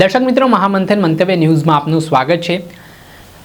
દર્શક મિત્રો, મહામંથન મંતવ્ય ન્યૂઝમાં આપનું સ્વાગત છે।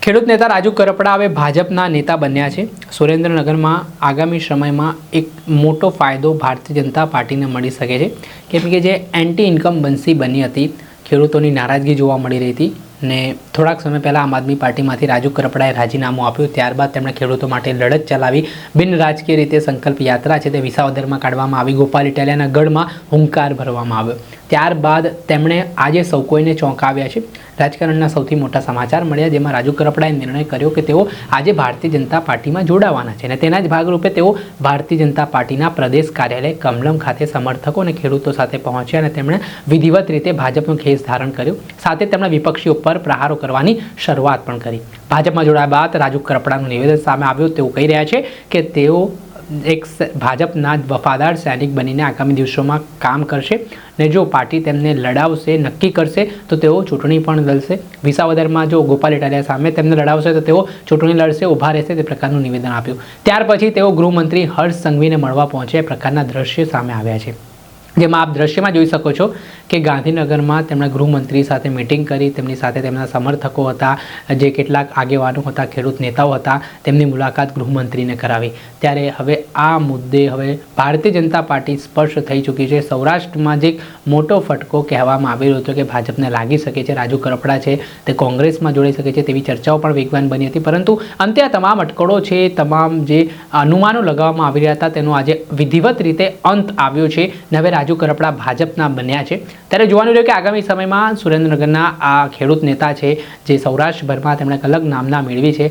ખેડૂત નેતા રાજુ કરપડા હવે ભાજપના નેતા બન્યા છે। સુરેન્દ્રનગરમાં આગામી સમયમાં એક મોટો ફાયદો ભારતીય જનતા પાર્ટીને મળી શકે છે, કેમ કે જે એન્ટી ઇન્કમ્બન્સી બની હતી, ખેડૂતોની નારાજગી જોવા મળી રહી હતી ને થોડાક સમય પહેલાં આમ આદમી પાર્ટીમાંથી રાજુ કરપડાએ રાજીનામું આપ્યું। ત્યારબાદ તેમણે ખેડૂતો માટે લડત ચલાવી। બિન રાજકીય રીતે સંકલ્પ યાત્રા છે તે વિસાવદરમાં કાઢવામાં આવી। ગોપાલ ઇટાલિયાના ગઢમાં હુંકાર ભરવામાં આવ્યો। ત્યારબાદ તેમણે આજે સૌ કોઈને ચોંકાવ્યા છે। રાજકારણના સૌથી મોટા સમાચાર મળ્યા, જેમાં રાજુ કરપડાએ નિર્ણય કર્યો કે તેઓ આજે ભારતીય જનતા પાર્ટીમાં જોડાવાના છે અને તેના જ ભાગરૂપે તેઓ ભારતીય જનતા પાર્ટીના પ્રદેશ કાર્યાલય કમલમ ખાતે સમર્થકો અને ખેડૂતો સાથે પહોંચ્યા અને તેમણે વિધિવત રીતે ભાજપનો ખેસ ધારણ કર્યો। સાથે તેમણે વિપક્ષીઓ પર પ્રહારો કરવાની શરૂઆત પણ કરી। ભાજપમાં જોડાયા બાદ રાજુ કરપડાનું નિવેદન સામે આવ્યું। તેઓ કહી રહ્યા છે કે તેઓ એક ભાજપના વફાદાર સૈનિક બનીને આગામી દિવસોમાં કામ કરશે ને જો પાર્ટી તેમને લડાવશે, નક્કી કરશે તો તેઓ ચૂંટણી પણ લડશે। વિસાવદરમાં જો ગોપાલ ઇટાલિયા સામે તેમને લડાવશે તો તેઓ ચૂંટણી લડશે, ઊભા રહેશે, તે પ્રકારનું નિવેદન આપ્યું। ત્યાર પછી તેઓ ગૃહમંત્રી હર્ષ સંઘવીને મળવા પહોંચ્યા। પ્રકારના દ્રશ્ય સામે આવ્યા છે, જેમાં આપ દ્રશ્યમાં જોઈ શકો છો કે ગાંધીનગરમાં તેમણે ગૃહમંત્રી સાથે મિટિંગ કરી। તેમની સાથે તેમના સમર્થકો હતા, જે કેટલાક આગેવાનો હતા, ખેડૂત નેતાઓ હતા, તેમની મુલાકાત ગૃહમંત્રીને કરાવી। ત્યારે હવે આ મુદ્દે હવે ભારતીય જનતા પાર્ટી સ્પષ્ટ થઈ ચૂકી છે। સૌરાષ્ટ્રમાં જે મોટો ફટકો કહેવામાં આવી રહ્યો હતો કે ભાજપને લાગી શકે છે, રાજુ કરપડા છે તે કોંગ્રેસમાં જોડાઈ શકે છે તેવી ચર્ચાઓ પણ વેગવાન બની હતી, પરંતુ અંતે આ તમામ અટકળો છે, તમામ જે અનુમાનો લગાવવામાં આવી રહ્યા હતા, તેનો આજે વિધિવત રીતે અંત આવ્યો છે ને હવે રાજુ કરપડા ભાજપના બન્યા છે। ત્યારે જોવાનું રહ્યું કે આગામી સમયમાં સુરેન્દ્રનગરના આ ખેડૂત નેતા છે, જે સૌરાષ્ટ્રભરમાં તેમણે એક અલગ નામના મેળવી છે।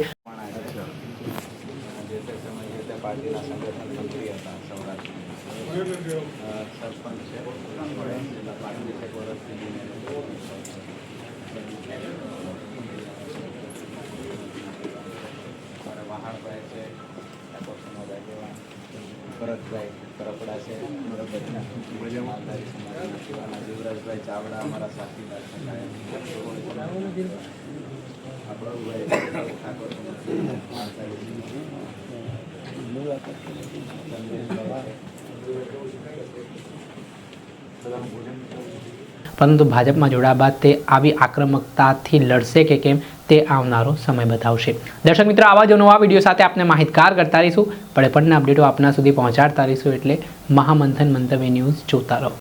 ભરતભાઈ કરપડા છે, જીવરાજભાઈ ચાવડા અમારા સાથીદાર છે, પરંતુ ભાજપમાં જોડાયા બાદ તે આવી આક્રમકતાથી લડશે કે કેમ તે આવનારો સમય બતાવશે। દર્શક મિત્રો, આવા જ નવા વિડીયો સાથે આપને માહિતગાર કરતા રહીશું, પડે પડના અપડેટો આપના સુધી પહોંચાડતા રહીશું। એટલે મહામંથન મંતવ્ય ન્યૂઝ જોતા રહો।